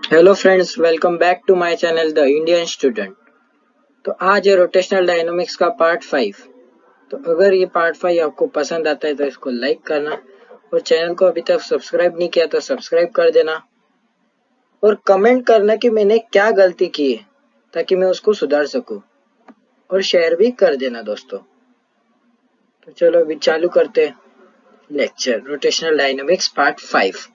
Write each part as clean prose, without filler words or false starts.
Hello friends, welcome back to my channel the Indian student. तो आज है rotational dynamics का पार्ट 5। तो अगर ये पार्ट 5 आपको पसंद आता है तो इसको लाइक करना और चैनल को अभी तक सब्सक्राइब नहीं किया तो सब्सक्राइब कर देना और कमेंट करना कि मैंने क्या गलती की है ताकि मैं उसको सुधार सकूं, और शेयर भी कर देना दोस्तों। तो चलो अभी चालू करते हैं लेक्चर रोटेशनल डायनामिक्स पार्ट 5।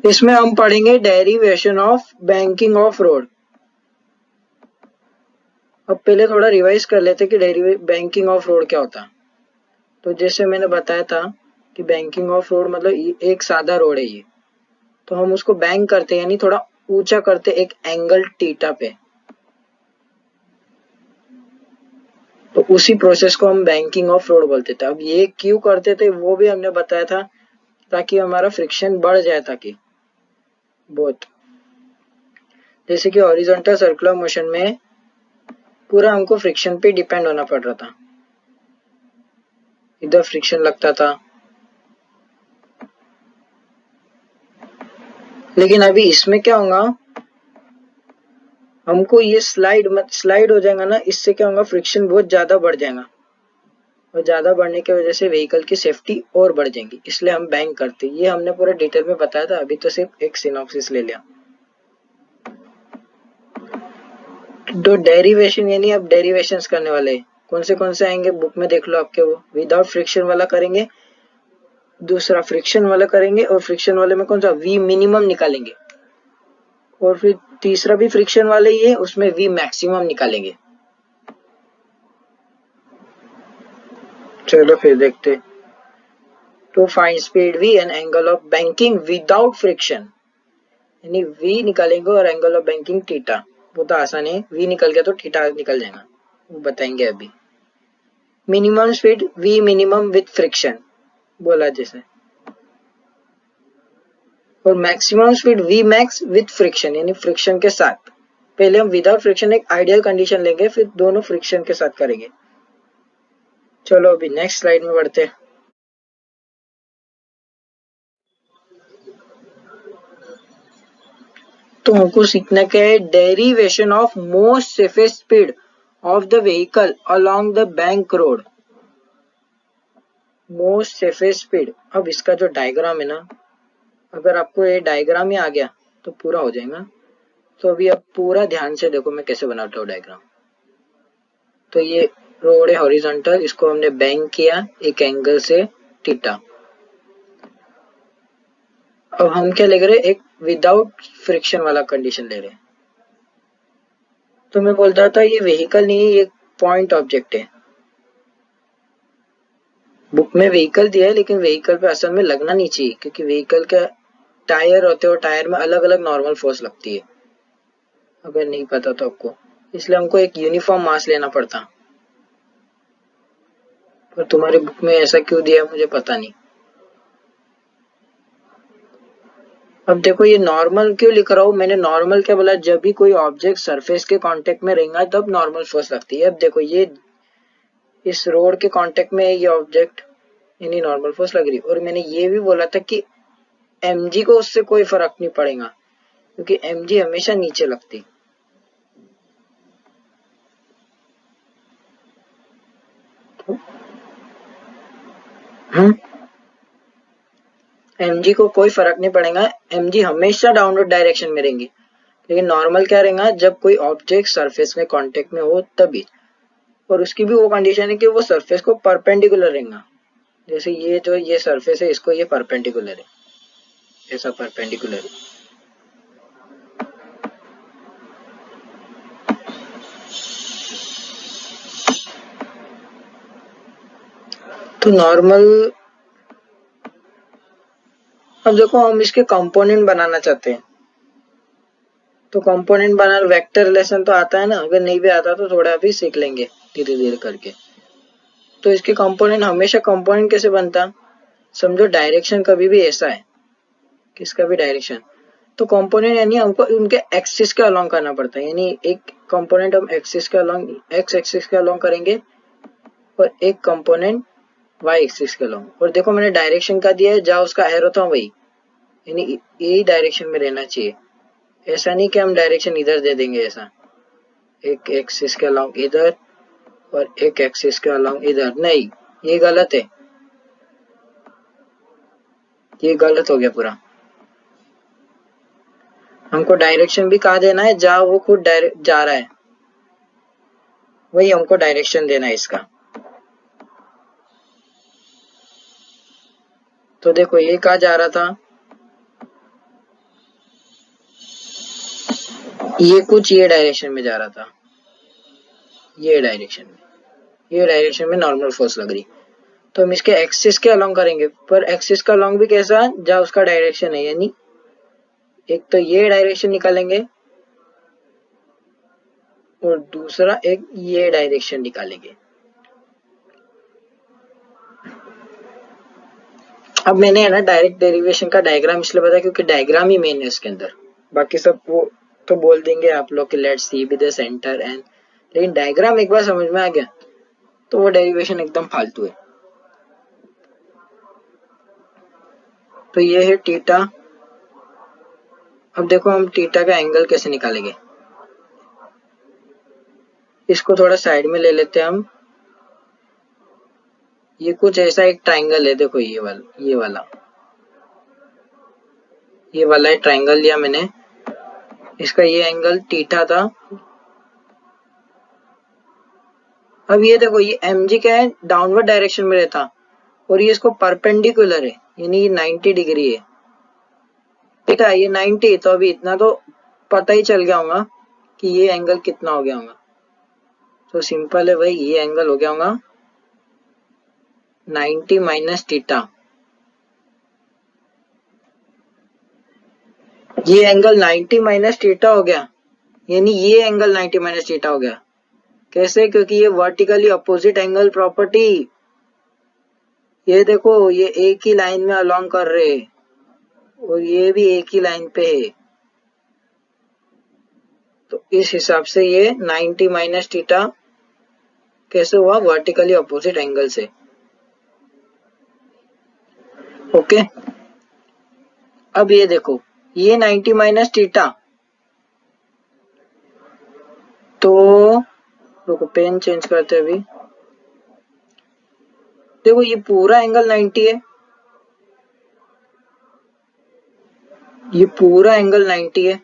इसमें हम पढ़ेंगे derivation of banking of road. अब पहले थोड़ा रिवाइज कर लेते कि बैंकिंग ऑफ रोड क्या होता है। तो जैसे मैंने बताया था कि बैंकिंग ऑफ रोड मतलब एक सादा रोड है ये, तो हम उसको बैंक करते हैं यानी थोड़ा ऊंचा करते एक एंगल थीटा पे। तो उसी प्रोसेस को हम बैंकिंग ऑफ रोड बोलते थे। अब ये क्यों करते थे वो भी हमने बताया था, ताकि हमारा फ्रिक्शन बढ़ जाए, ताकि बहुत जैसे कि हॉरिजॉन्टल सर्कुलर मोशन में पूरा हमको फ्रिक्शन पे डिपेंड होना पड़ रहा था, इधर फ्रिक्शन लगता था। लेकिन अभी इसमें क्या होगा, हमको ये स्लाइड हो जाएगा ना, इससे क्या होगा फ्रिक्शन बहुत ज्यादा बढ़ जाएगा और ज्यादा बढ़ने की वजह से व्हीकल की सेफ्टी और बढ़ जाएगी, इसलिए हम बैंक करते। ये हमने पूरा डिटेल में बताया था, अभी तो सिर्फ एक सिनॉप्सिस ले लिया। तो डेरिवेशन यानी अब डेरिवेशंस करने वाले हैं। कौन से आएंगे बुक में देख लो आपके, वो विदाउट फ्रिक्शन वाला करेंगे, दूसरा फ्रिक्शन वाला करेंगे, और फ्रिक्शन वाले में कौन सा वी मिनिमम निकालेंगे, और फिर तीसरा भी फ्रिक्शन वाले ही है, उसमें वी मैक्सिमम निकालेंगे। चलो फिर देखते। To find speed v and angle of banking without friction, यानी वी निकालेंगे और एंगल ऑफ बैंकिंग थीटा। वो तो आसान है, वी निकल गया तो थीटा निकल जाएगा, वो बताएंगे अभी। Minimum speed v minimum with friction बोला जैसे, और maximum speed v max with friction यानी फ्रिक्शन के साथ। पहले हम विदाउट फ्रिक्शन एक आइडियल कंडीशन लेंगे, फिर दोनों फ्रिक्शन के साथ करेंगे। चलो अभी नेक्स्ट स्लाइड में बढ़ते हैं। तो हमको सीखना क्या है, derivation of most safest speed of the vehicle along the bank road. Most safest speed, अब इसका जो डायग्राम है ना, अगर आपको ये डायग्राम ही आ गया तो पूरा हो जाएगा। तो अभी आप पूरा ध्यान से देखो मैं कैसे बनाता हूँ डायग्राम। तो ये रोड है हॉरिजॉन्टल, इसको हमने बैंक किया एक एंगल से थीटा। अब हम क्या ले रहे, एक विदाउट फ्रिक्शन वाला कंडीशन ले रहे। तो मैं बोलता था ये व्हीकल नहीं है, ये पॉइंट ऑब्जेक्ट है। बुक में व्हीकल दिया है लेकिन व्हीकल पे असल में लगना नहीं चाहिए, क्योंकि व्हीकल का टायर होते हो, टायर में अलग अलग नॉर्मल फोर्स लगती है, अगर नहीं पता तो आपको। इसलिए हमको एक यूनिफॉर्म मास लेना पड़ता, पर तुम्हारी बुक में ऐसा क्यों दिया है मुझे पता नहीं। अब देखो ये नॉर्मल क्यों लिख रहा हूँ मैंने, नॉर्मल क्या बोला, जब भी कोई ऑब्जेक्ट सरफेस के कांटेक्ट में रहेगा तब नॉर्मल फोर्स लगती है। अब देखो ये इस रोड के कांटेक्ट में है ये ऑब्जेक्ट, यानी नॉर्मल फोर्स लग रही। और मैंने ये भी बोला था कि mg को उससे कोई फर्क नहीं पड़ेगा, क्योंकि mg हमेशा नीचे लगती। mg को कोई फर्क नहीं पड़ेगा, mg हमेशा डाउनवर्ड डायरेक्शन में रहेंगी। लेकिन नॉर्मल क्या रहेगा, जब कोई ऑब्जेक्ट सरफेस में कांटेक्ट में हो तभी। और उसकी भी वो कंडीशन है कि वो सरफेस को परपेंडिकुलर रहेगा। जैसे ये जो ये सरफेस है इसको ये परपेंडिकुलर है, ऐसा परपेंडिकुलर है। तो नॉर्मल, अब देखो हम इसके कंपोनेंट बनाना चाहते हैं। तो कंपोनेंट बनाना, वेक्टर रिलेशन तो आता है ना, अगर नहीं भी आता तो थोड़ा भी सीख लेंगे धीरे धीरे करके। तो इसके कंपोनेंट, हमेशा कंपोनेंट कैसे बनता, समझो डायरेक्शन कभी भी ऐसा है, किसका भी डायरेक्शन, तो कंपोनेंट यानी हमको उनके एक्सिस के अलोंग करना पड़ता है। यानी एक कंपोनेंट हम एक्सिस के अलोंग, एक्स एक्सिस के अलोंग करेंगे, और एक कंपोनेंट वाई एक्सिस के अलॉन्ग। और देखो मैंने डायरेक्शन का दिया है, जहाँ उसका एरो था वही, यानी यही डायरेक्शन में रहना चाहिए। ऐसा नहीं कि हम डायरेक्शन इधर दे देंगे, ऐसा एक एक्सिस के अलॉन्ग इधर और एक एक्सिस के अलॉन्ग इधर, नहीं, ये गलत है, ये गलत हो गया पूरा। हमको डायरेक्शन भी कहाँ देना है, जहाँ वो खुद डायरेक्ट जा रहा है वही हमको डायरेक्शन देना है इसका। तो देखो ये कहाँ जा रहा था, ये कुछ ये डायरेक्शन में जा रहा था, ये डायरेक्शन में नॉर्मल फोर्स लग रही। तो हम इसके एक्सिस के अलोंग करेंगे, पर एक्सिस का अलोंग भी कैसा, जहाँ उसका डायरेक्शन है, यानी एक तो ये डायरेक्शन निकालेंगे और दूसरा एक ये डायरेक्शन निकालेंगे। अब मैंने है ना डायरेक्ट डेरिवेशन का डायग्राम इसलिए बताया क्योंकि डायग्राम ही मेन है इसके अंदर, बाकी सब वो तो बोल देंगे आप लोग कि let's C be the centre and, लेकिन डायग्राम एक बार समझ में आ गया तो वो डेरिवेशन एकदम फालतू है। तो ये है थीटा। अब देखो हम थीटा का एंगल कैसे निकालेंगे, इसको थोड़ा साइड में ले लेते हैं हम। ये कुछ ऐसा एक ट्राइंगल है, देखो ये वाला एक ट्राइंगल लिया मैंने, इसका ये एंगल थीटा था। अब ये देखो ये mg क्या है, डाउनवर्ड डायरेक्शन में रहता और ये इसको परपेंडिकुलर है, यानी ये 90 डिग्री है। ठीक है, ये 90, तो अभी इतना तो पता ही चल गया होगा कि ये एंगल कितना हो गया होगा। तो सिंपल है भाई, ये एंगल हो गया होगा 90 माइनस थीटा। ये एंगल 90 माइनस थीटा हो गया, यानी ये एंगल 90 माइनस थीटा हो गया। कैसे, क्योंकि ये वर्टिकली अपोजिट एंगल प्रॉपर्टी, ये देखो ये एक ही लाइन में अलोंग कर रहे हैं और ये भी एक ही लाइन पे है, तो इस हिसाब से ये 90 माइनस थीटा कैसे हुआ, वर्टिकली अपोजिट एंगल से। ओके, अब ये देखो ये 90 माइनस थीटा, तो रुको पेन चेंज करते हैं अभी। देखो ये पूरा एंगल 90 है, ये पूरा एंगल 90 है,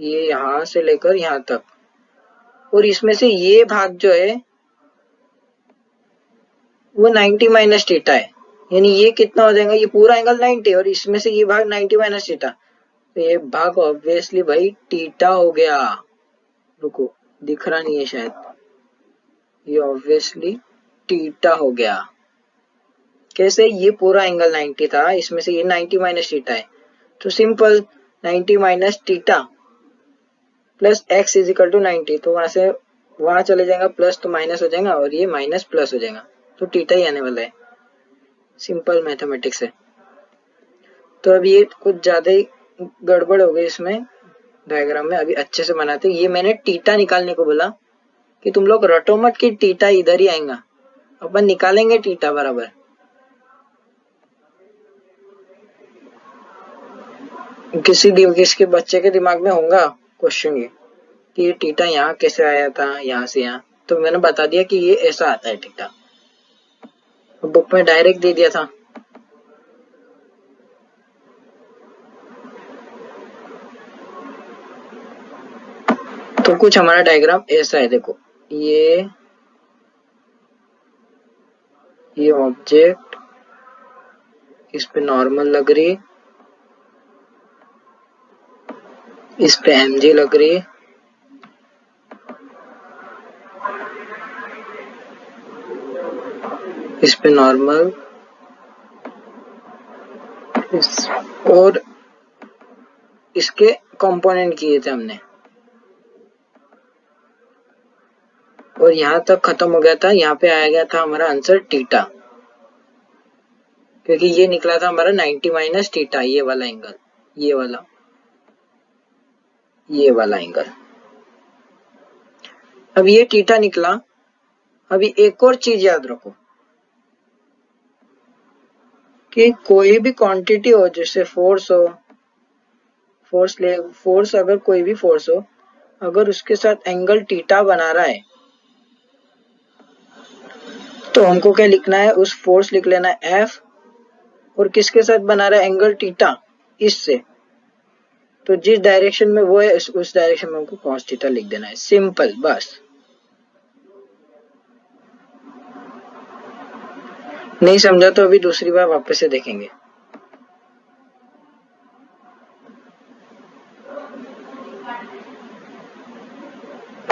ये यहां से लेकर यहां तक, और इसमें से ये भाग जो है वो 90 माइनस थीटा है, यानी ये कितना हो जाएगा, ये पूरा एंगल 90 और इसमें से ये भाग 90 माइनस थीटा, तो ये भाग ऑब्वियसली भाई थीटा हो गया। रुको दिख रहा नहीं है शायद, ये ऑब्वियसली थीटा हो गया। कैसे, ये पूरा एंगल 90 था, इसमें से ये 90 माइनस थीटा है, तो simple 90 minus theta plus x is equal to 90, तो वहां से वहां चले जाएगा प्लस तो माइनस हो जाएगा और ये माइनस प्लस हो जाएगा, तो थीटा ही आने वाला है। सिंपल मैथमेटिक्स है। तो अब ये कुछ ज्यादा ही गड़बड़ हो गई इसमें डायग्राम में, अभी अच्छे से बनाते। ये मैंने थीटा निकालने को बोला कि तुम लोग रटो मत कि थीटा इधर ही आएगा, अपन निकालेंगे थीटा बराबर। किसके बच्चे के दिमाग में होगा क्वेश्चन ये कि ये थीटा यहाँ कैसे आया था, यहाँ से यहाँ, तो मैंने बता दिया कि ये ऐसा आता है थीटा, बुक में डायरेक्ट दे दिया था। तो कुछ हमारा डायग्राम ऐसा है, देखो ये ऑब्जेक्ट, इस पे नॉर्मल लग रही, इस पे mg लग रही, इस पे नॉर्मल, और इसके कंपोनेंट किए थे हमने, और यहाँ तक खत्म हो गया था। यहाँ पे आया गया था हमारा आंसर थीटा, क्योंकि ये निकला था हमारा 90 माइनस थीटा, ये वाला एंगल, ये वाला एंगल। अब ये थीटा निकला। अभी एक और चीज याद रखो, कि कोई भी क्वांटिटी हो, जैसे फोर्स हो, फोर्स अगर कोई भी फोर्स हो, अगर उसके साथ एंगल थीटा बना रहा है तो हमको क्या लिखना है, उस फोर्स लिख लेना है F, और किसके साथ बना रहा है एंगल थीटा, इससे। तो जिस डायरेक्शन में वो है उस डायरेक्शन में हमको cos थीटा लिख देना है, सिंपल, बस। नहीं समझा तो अभी दूसरी बार वापस से देखेंगे।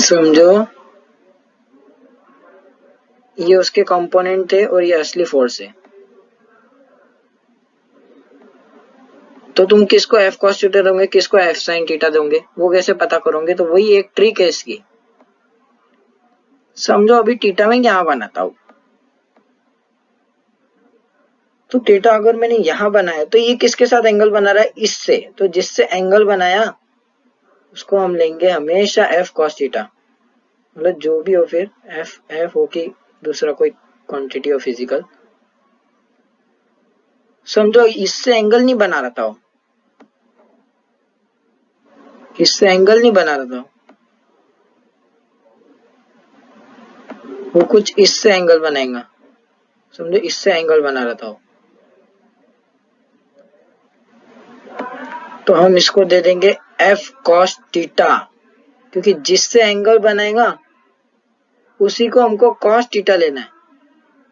समझो, ये उसके कंपोनेंट थे और ये असली फोर्स है। तो तुम किसको F cos थीटा दोगे, किसको F sin थीटा दोगे, वो कैसे पता करोगे? तो वही एक ट्रिक है इसकी। समझो, अभी थीटा में यहाँ बनाता हूँ, तो थीटा अगर मैंने यहाँ बनाया तो ये किसके साथ एंगल बना रहा है, इससे। तो जिससे एंगल बनाया उसको हम लेंगे हमेशा F cos थीटा, मतलब जो भी हो, फिर F हो कि दूसरा कोई क्वांटिटी हो फिजिकल। समझो, इससे एंगल नहीं बना रहा था, इससे एंगल नहीं बना रहा था, वो कुछ इससे एंगल बनाएगा। समझो, इससे एंगल बना रहा था, तो हम इसको दे देंगे F cos थीटा, क्योंकि जिससे एंगल बनाएगा उसी को हमको cos थीटा लेना है,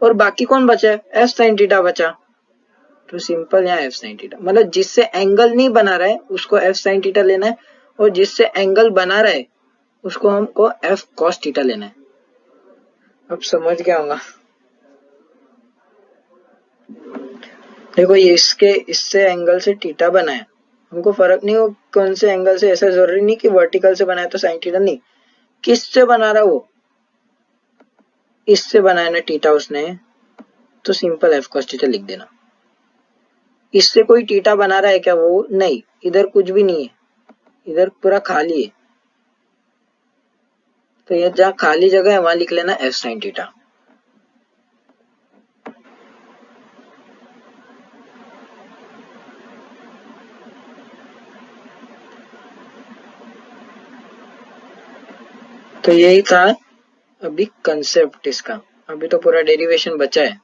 और बाकी कौन बचा है, F sin थीटा बचा। तो सिंपल, यहाँ F sin थीटा, मतलब जिससे एंगल नहीं बना रहा है उसको F sin थीटा लेना है, और जिससे एंगल बना रहा है उसको हमको F cos थीटा लेना है। अब समझ गया होगा। देखो, ये इससे एंगल से थीटा बनाया, हमको फर्क नहीं हो कौन से एंगल से, ऐसा जरूरी नहीं कि वर्टिकल से बनाया तो साइन थीटा, नहीं, किससे बना रहा वो, इससे बनाया ना थीटा उसने, तो सिंपल F cos थीटा लिख देना। इससे कोई थीटा बना रहा है क्या, वो नहीं, इधर कुछ भी नहीं है, इधर पूरा खाली है, तो ये जहाँ खाली जगह है वहां लिख लेना F sin थीटा। तो यही था अभी कंसेप्ट इसका, अभी तो पूरा डेरिवेशन बचा है।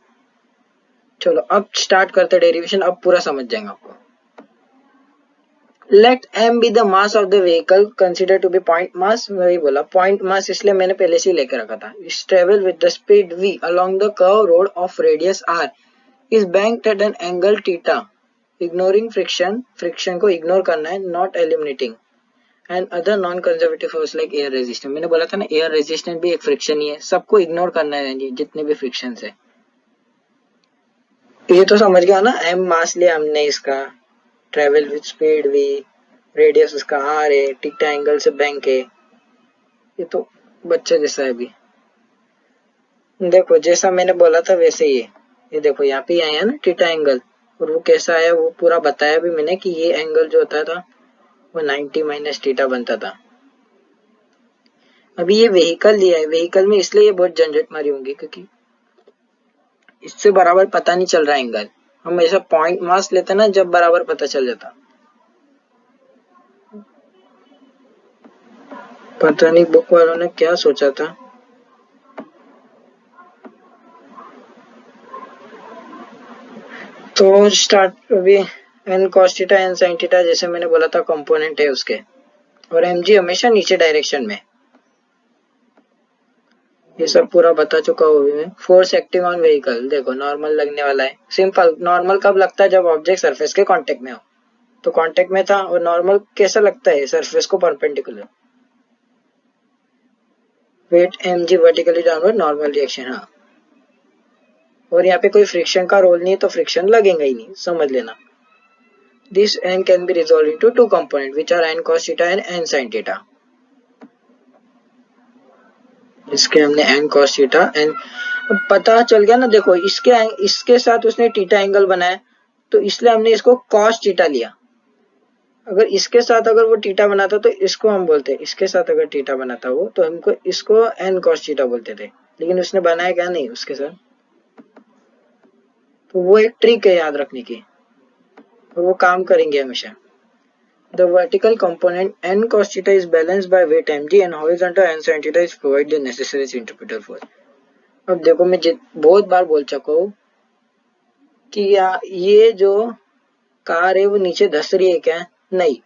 चलो अब स्टार्ट करते डेरिवेशन, अब पूरा समझ जाएंगे आपको। Let m be the mass of the vehicle consider to be point mass, वही बोला पॉइंट मास, इसलिए मैंने पहले से ही लेकर रखा था। इस travel with the speed v along the curved road of radius r is banked at an angle theta, ignoring friction को इग्नोर करना है, not eliminating and other non conservative force like air resistance. मैंने बोला था ना, air resistance भी एक friction ही है, सबको इग्नोर करना है जितने भी फ्रिक्शन है। ये तो समझ गया ना, m मास लिया हमने इसका, travel with speed v, radius उसका r है, थीटा एंगल से बैंक है, ये तो बच्चे जैसा है। अभी देखो, जैसा मैंने बोला था वैसे ही है, ये देखो यहाँ पे आया ना थीटा एंगल, और वो कैसा आया वो पूरा बताया भी मैंने, कि ये एंगल जो होता था वो 90 माइनस थीटा बनता था। अभी ये व्हीकल लिया है, व्हीकल में इसलिए ये बहुत झंझट मारी होंगी, क्योंकि इससे बराबर पता नहीं चल रहा एंगल। हम ऐसा पॉइंट मास लेते ना, जब बराबर पता चल जाता। पता नहीं बुक वालों ने क्या सोचा था। तो स्टार्ट अभी N cos theta N sin theta, जैसे मैंने बोला था कंपोनेंट है उसके, और mg हमेशा नीचे डायरेक्शन में, ये सब पूरा बता चुका हूँ मैं। फोर्स एक्टिंग ऑन व्हीकल, देखो नॉर्मल लगने वाला है, सिंपल। नॉर्मल कब लगता है, जब ऑब्जेक्ट सरफेस के कांटेक्ट में हो, तो कांटेक्ट में था, और नॉर्मल कैसा लगता है, सरफेस को perpendicular. Weight mg vertically downward, normal reaction, हाँ। और यहाँ पे कोई फ्रिक्शन का रोल नहीं है, तो फ्रिक्शन लगेगा ही नहीं, समझ लेना। This n can be resolved into two component which are n cos theta and n sin theta. इसके हमने n cos थीटा एंड पता चल गया ना। देखो, इसके साथ उसने थीटा एंगल बनाया, तो इसलिए हमने इसको cos थीटा लिया। अगर इसके साथ अगर वो थीटा बनाता तो इसको हम बोलते, इसके साथ अगर थीटा बनाता वो, तो हमको इसको n cos थीटा बोलते थे, लेकिन उसने बनाया क्या, नहीं उसके साथ, तो वो एक ट्रिक है याद रखने की, और वो काम करेंगे हमेशा। The vertical component n cos theta is balanced by weight mg and horizontal n sin theta is provide the necessary centripetal force। अब देखो मैं बहुत बार बोल चुका हूँ कि ये जो कार है वो नीचे धस रही है क्या? नहीं,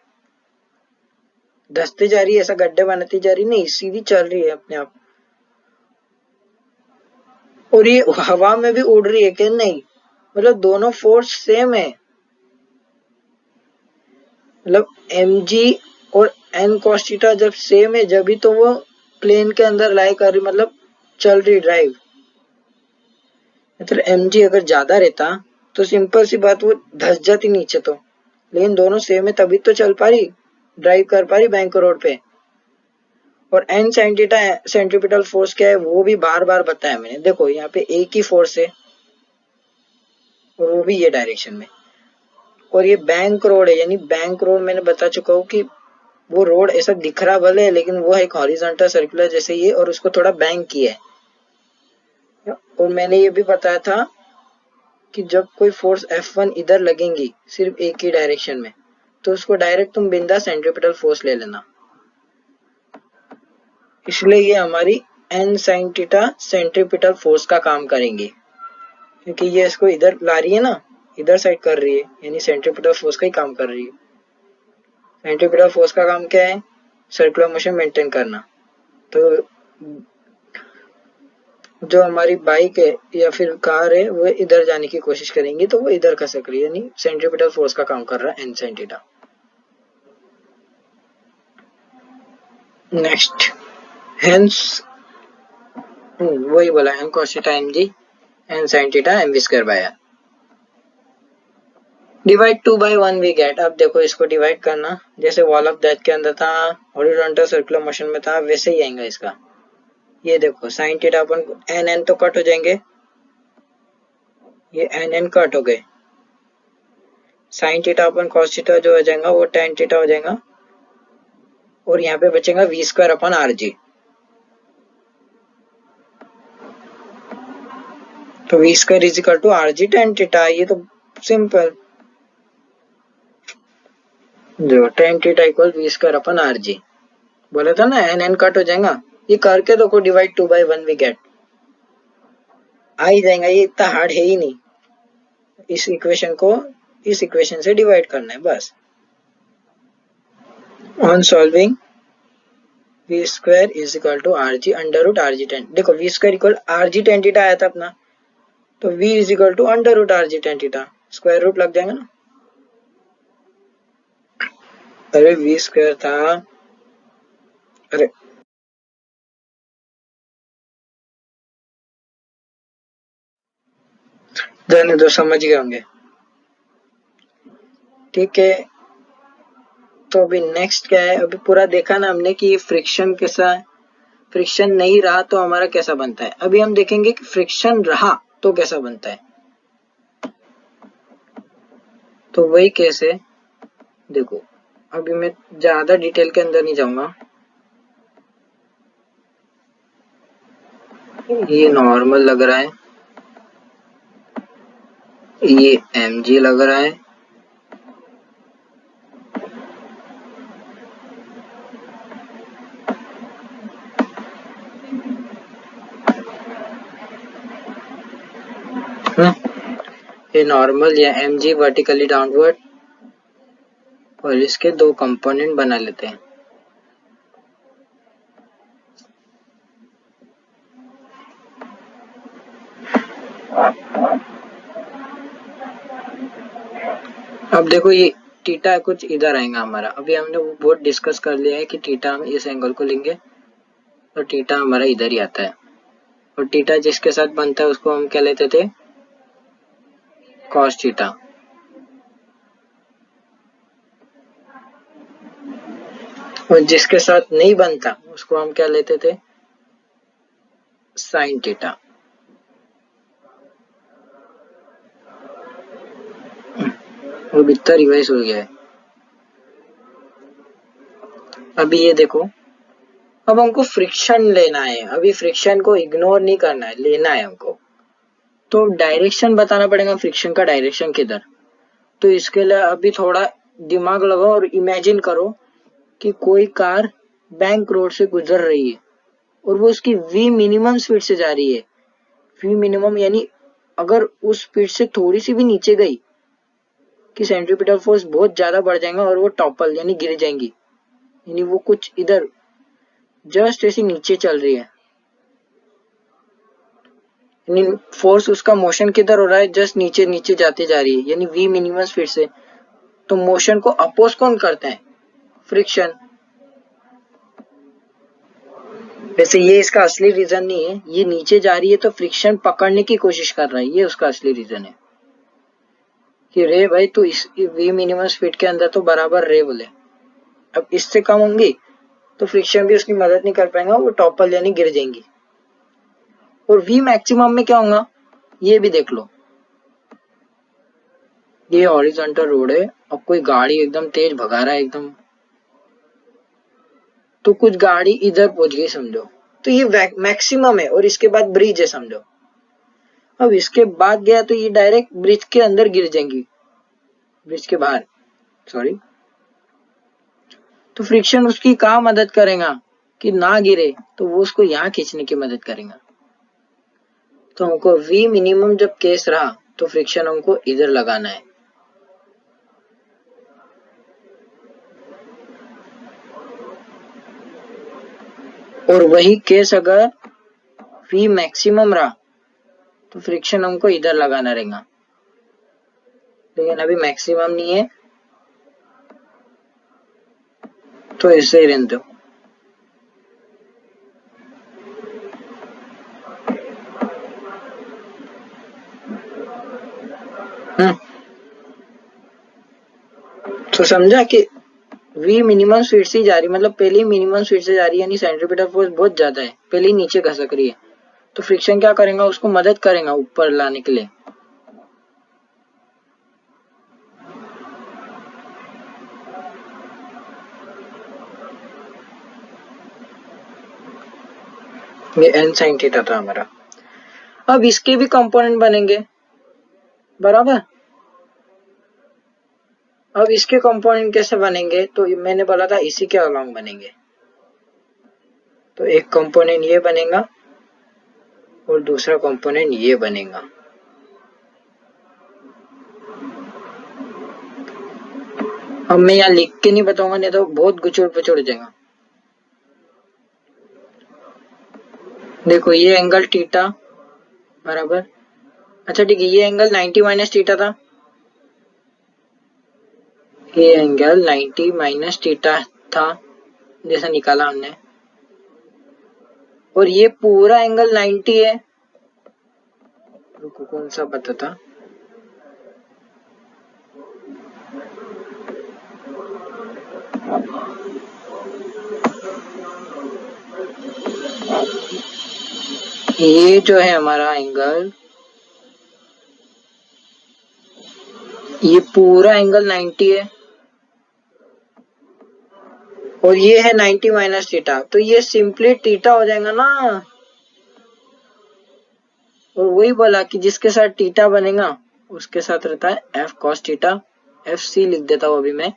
धसते जा रही है, ऐसा गड्ढे बनाती जा रही नहीं, सीधी चल रही है अपने आप। और ये हवा में भी उड़ रही है क्या? नहीं, मतलब दोनों फोर्स सेम है। मतलब mg और n cos थीटा जब सेम है जब भी तो वो प्लेन के अंदर लाई कर रही, मतलब चल रही ड्राइव। मतलब mg अगर ज्यादा रहता तो सिंपल सी बात वो धस जाती नीचे तो, लेकिन दोनों सेम है तभी तो चल पा रही, ड्राइव कर पा रही बैंक रोड पे। और n sin theta centripetal force क्या है वो भी बार बार बताया मैंने। देखो यहाँ पे एक ही फोर्स है और वो भी ये डायरेक्शन में, और ये बैंक रोड है, यानी बैंक रोड मैंने बता चुका हूँ कि वो रोड ऐसा दिख रहा भले है लेकिन वो एक हॉरिजॉन्टल सर्कुलर जैसे ही है और उसको थोड़ा बैंक किया है। और मैंने ये भी बताया था कि जब कोई फोर्स F1 इधर लगेंगी सिर्फ एक ही डायरेक्शन में तो उसको डायरेक्ट तुम बिंदा सेंट्रीपिटल फोर्स ले लेना। इसलिए ये हमारी n sin theta centripetal force का काम करेंगे, क्योंकि ये इसको इधर ला रही है ना, इधर साइड कर रही है, यानी सेंट्रीपिटल फोर्स का ही काम कर रही है। सेंट्रीपिटल फोर्स का काम क्या है? सर्कुलर मोशन मेंटेन करना। तो जो हमारी बाइक है या फिर कार है वो इधर जाने की कोशिश करेंगी तो वो इधर खसक रही है, यानी सेंट्रीपिटल फोर्स का काम कर रहा है n sin theta. Next, hence वही बोला m cos theta mg n sin theta mv square by r। Divide 2/1 we get. अब देखो इसको डिवाइड करना, जैसे वॉल ऑफ डेथ के अंदर था, हॉरिजॉन्टल सर्कुलर मोशन में था, वैसे ही आएगा इसका। ये देखो sin थीटा अपन एन एन तो कट हो जाएंगे, ये एन एन कट हो गए। sin थीटा अपन cos थीटा जो हो जाएगा वो tan थीटा हो जाएगा, और यहाँ पे बचेगा V square upon are G. तो we square is equal to are G tan theta. ये तो सिंपल, जो tan theta equal V square upon are G बोला था ना, एन एन कट हो जाएगा। ये करके देखो डिवाइड 2/1 वी गेट, आ ही जाएगा, ये इतना हार्ड है ही नहीं। इस इक्वेशन को इस इक्वेशन से डिवाइड करना है बस। On solving v square is equal to are g under root are g tan. देखो v square equal r g tan theta आया था अपना, तो v is equal to under root are g tan theta, square root लग जाएगा ना। अरे v square था, अरे जाने दो, समझ गए होंगे। ठीक है, तो अभी नेक्स्ट क्या है? अभी पूरा देखा ना हमने कि फ्रिक्शन कैसा है, फ्रिक्शन नहीं रहा तो हमारा कैसा बनता है। अभी हम देखेंगे कि फ्रिक्शन रहा तो कैसा बनता है। तो वही कैसे, देखो अभी मैं ज्यादा डिटेल के अंदर नहीं जाऊंगा। ये नॉर्मल लग रहा है, ये mg लग रहा है, ये नॉर्मल या mg वर्टिकली डाउनवर्ड, और इसके दो कंपोनेंट बना लेते हैं। अब देखो ये थीटा कुछ इधर आएगा हमारा। अभी हमने वो बहुत डिस्कस कर लिया है कि थीटा हम इस एंगल को लेंगे और थीटा हमारा इधर ही आता है, और थीटा जिसके साथ बनता है उसको हम क्या लेते थे? Cos theta. और जिसके साथ नहीं बनता उसको हम क्या लेते थे? Sine theta. वो इतना रिवाइज हो गया है। अभी ये देखो, अब हमको फ्रिक्शन लेना है, अभी फ्रिक्शन को इग्नोर नहीं करना है, लेना है हमको। तो डायरेक्शन बताना पड़ेगा, फ्रिक्शन का डायरेक्शन किधर। तो इसके लिए अभी थोड़ा दिमाग लगाओ और इमेजिन करो कि कोई कार बैंक रोड से गुजर रही है और वो उसकी वी मिनिमम स्पीड से जा रही है। वी मिनिमम यानी अगर उस स्पीड से थोड़ी सी भी नीचे गई कि सेंट्रीपिटल फोर्स बहुत ज्यादा बढ़ जाएगा और वो टॉपल यानी गिर जाएंगी, यानी वो कुछ इधर जस्ट ऐसी नीचे चल रही है, यानी फोर्स उसका मोशन किधर हो रहा है, जस्ट नीचे नीचे जाते जा रही है, यानी वी मिनिमम स्पीड से। तो मोशन को अपोज कौन करते हैं? फ्रिक्शन। वैसे ये इसका असली रीजन नहीं है, ये नीचे जा रही है तो फ्रिक्शन पकड़ने की कोशिश कर रहा है, ये उसका असली रीजन है कि रे भाई तू इस वी मिनिमम स्पीड के अंदर तो बराबर रे बोले, अब इससे कम होंगी तो फ्रिक्शन भी उसकी मदद नहीं कर पाएगा, वो टॉपल यानी गिर जाएंगी। और वी मैक्सिमम में क्या होगा ये भी देख लो। ये हॉरिजॉन्टल रोड है, अब कोई गाड़ी एकदम तेज भगा रहा है एकदम, तो कुछ गाड़ी इधर पहुंच गई समझो, तो ये मैक्सिमम है और इसके बाद ब्रिज है समझो। अब इसके बाद गया तो ये डायरेक्ट ब्रिज के अंदर गिर जाएंगी, ब्रिज के बाहर, सॉरी। तो फ्रिक्शन उसकी कहाँ मदद करेगा कि ना गिरे, तो वो उसको यहाँ खींचने की मदद करेगा। तो हमको वी मिनिमम जब केस रहा तो फ्रिक्शन हमको इधर लगाना है। और वही केस अगर वी मैक्सिमम रहा तो फ्रिक्शन हमको इधर लगाना रहेगा, लेकिन अभी मैक्सिमम नहीं है तो ऐसे ही रहने दो। तो समझा कि वी मिनिमम स्पीड से जा रही, मतलब पहले ही मिनिमम स्पीड से जा रही है, यानी सेंट्रीपिटल फोर्स बहुत ज्यादा है, पहले ही नीचे खसक रही है, तो फ्रिक्शन क्या करेगा उसको मदद करेगा ऊपर लाने के लिए। ये एन साइन थीटा था हमारा। अब इसके भी कंपोनेंट बनेंगे बराबर। अब इसके कंपोनेंट कैसे बनेंगे, तो मैंने बोला था इसी के अलोंग बनेंगे। तो एक कंपोनेंट ये बनेगा और दूसरा कंपोनेंट ये बनेगा। अब मैं यहाँ लिख के नहीं बताऊंगा, नहीं तो बहुत गुचुड़ पुचुड़ जाएगा। देखो ये एंगल थीटा बराबर, अच्छा ठीक है, ये एंगल 90 माइनस थीटा था, ये एंगल 90 माइनस थीटा था जैसा निकाला हमने, और ये पूरा एंगल 90 है। रुको कौन सा पता था, ये जो है हमारा एंगल, ये पूरा एंगल 90 है और ये है 90 माइनस थीटा, तो ये सिंपली थीटा हो जाएगा ना। और वही बोला कि जिसके साथ थीटा बनेगा उसके साथ रहता है F cos theta, F C लिख देता हूँ अभी मैं।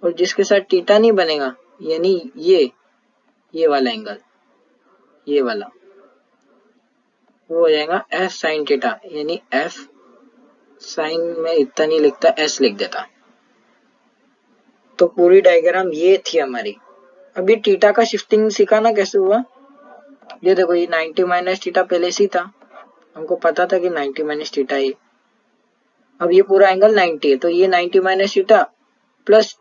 और जिसके साथ थीटा नहीं बनेगा यानी ये वाला एंगल, ये वाला, वो हो जाएगा एफ साइन थीटा, यानी एफ साइन में इतना नहीं लिखता, एस लिख देता। तो पूरी डायग्राम ये थी हमारी। अभी थीटा का शिफ्टिंग सिखाना कैसे हुआ, ये देखो ये 90 माइनस थीटा पहले से था, हमको पता था कि 90 माइनस थीटा है। अब ये पूरा एंगल 90 है तो ये 90 minus theta plus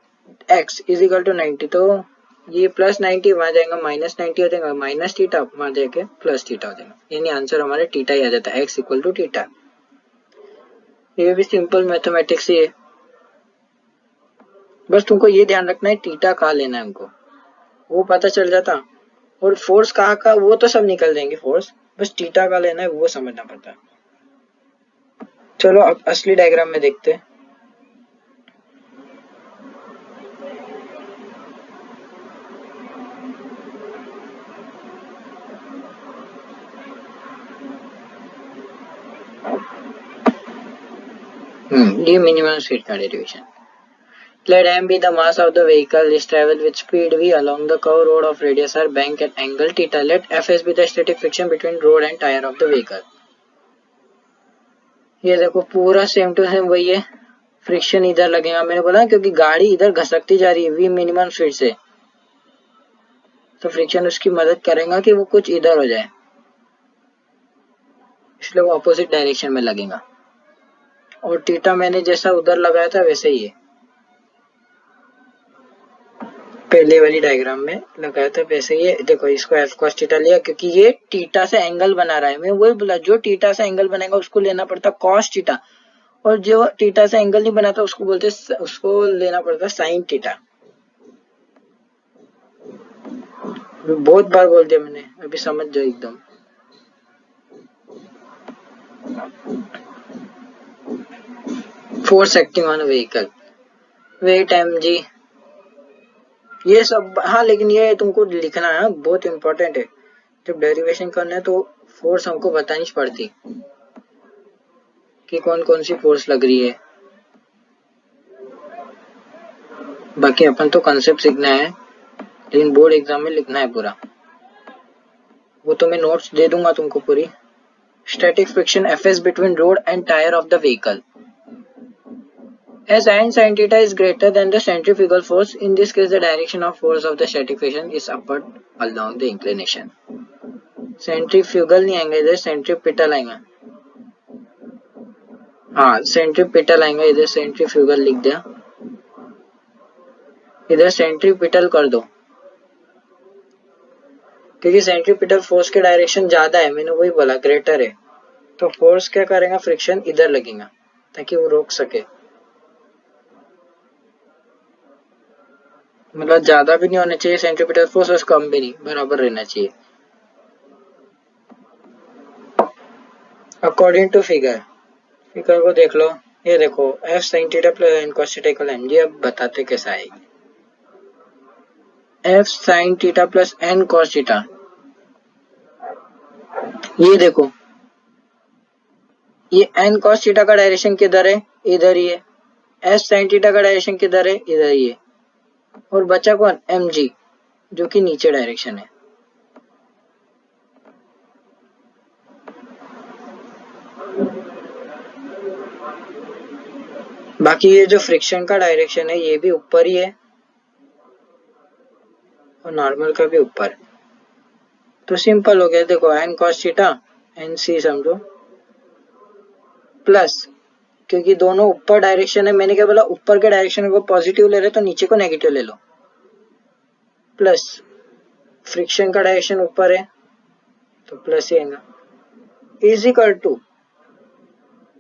x is equal to 90, तो ये प्लस 90 वहां जाएगा माइनस 90 हो जाएगा, माइनस थीटा वहां जाके प्लस थीटा हो जाएगा, यानी आंसर हमारे थीटा ही आ जाता है, एक्स इक्वल टू थीटा। ये भी सिंपल मैथमेटिक्स ही है, बस तुमको ये ध्यान रखना है थीटा कहाँ लेना है हमको, वो पता चल जाता। और फोर्स कहाँ का वो तो सब निकल जाएंगे फोर्स, बस थीटा का लेना है वो समझना पड़ता है। चलो अब असली डायग्राम में देखते हैं। ये मिनिमम स्पीड का derivation. Let m be the mass of the vehicle is travel with speed v along the curved road of radius r bank at angle theta. Let fs be the static friction between road and tire of the vehicle. ये देखो पूरा same to same वही है. Friction इधर लगेगा, मैंने बोला क्योंकि गाड़ी इधर घसकती जा रही है वी मिनिमम स्पीड से, तो फ्रिक्शन उसकी मदद करेगा कि वो कुछ इधर हो जाए, इसलिए वो अपोजिट डायरेक्शन में लगेगा. और थीटा मैंने जैसा उधर लगाया था वैसे ही है, पहले वाली डायग्राम में लगाया था वैसे ही. देखो इसको एफ कॉस थीटा लिया क्योंकि ये थीटा से एंगल बना रहा है. मैं वही बोला, जो थीटा से एंगल बनेगा उसको लेना पड़ता कॉस थीटा, और जो थीटा से एंगल नहीं बनाता उसको बोलते, उसको लेना पड़ता साइन थीटा. बहुत बार बोल दिया मैंने, अभी समझ जाओ एकदम. Force acting on vehicle, weight mg, ये सब. हाँ लेकिन ये तुमको लिखना है, बहुत इंपॉर्टेंट है. जब डेरिवेशन करना है तो फोर्स हमको बतानी पड़ती कि कौन कौन सी फोर्स लग रही है. बाकी अपन तो कंसेप्ट सीखना है, लेकिन बोर्ड एग्जाम में लिखना है पूरा. वो तो मैं नोट्स दे दूंगा तुमको पूरी. Static friction Fs between road and tire of the vehicle. As n sin theta is greater than the centrifugal force, in this case the direction of force of the static friction is upward along the inclination. Centrifugal नहीं आएगा इधर, centripetal आएगा. हाँ centripetal आएगा इधर, centrifugal लिख दिया, इधर सेंट्रीपिटल कर दो क्योंकि सेंट्रीपिटल फोर्स के डायरेक्शन ज्यादा है, मैंने वही बोला ग्रेटर है. तो फोर्स क्या करेगा, फ्रिक्शन इधर लगेगा ताकि वो रोक सके. मतलब ज्यादा भी नहीं होना चाहिए सेंट्रीपिटल फोर्स और कम भी नहीं, बराबर रहना चाहिए. अकॉर्डिंग टू फिगर को देख लो. ये देखो F sine theta plus N cos theta equal M G. अब बताते कैसा आएगी. F sine theta plus N cos theta, ये देखो ये एन कॉस थीटा का डायरेक्शन किधर है, इधर ही है. एफ साइन थीटा का डायरेक्शन किधर है, इधर ही है. और बचा कौन, एम जी, जो कि नीचे डायरेक्शन है. बाकी ये जो फ्रिक्शन का डायरेक्शन है ये भी ऊपर ही है और नॉर्मल का भी ऊपर. तो सिंपल हो गया. देखो N cos theta N C समझो प्लस, क्योंकि दोनों ऊपर डायरेक्शन है, मैंने क्या बोला ऊपर के डायरेक्शन को पॉजिटिव ले रहे तो नीचे को नेगेटिव ले लो, प्लस फ्रिक्शन का डायरेक्शन ऊपर है तो प्लस ही आएगा, इज इक्वल टू,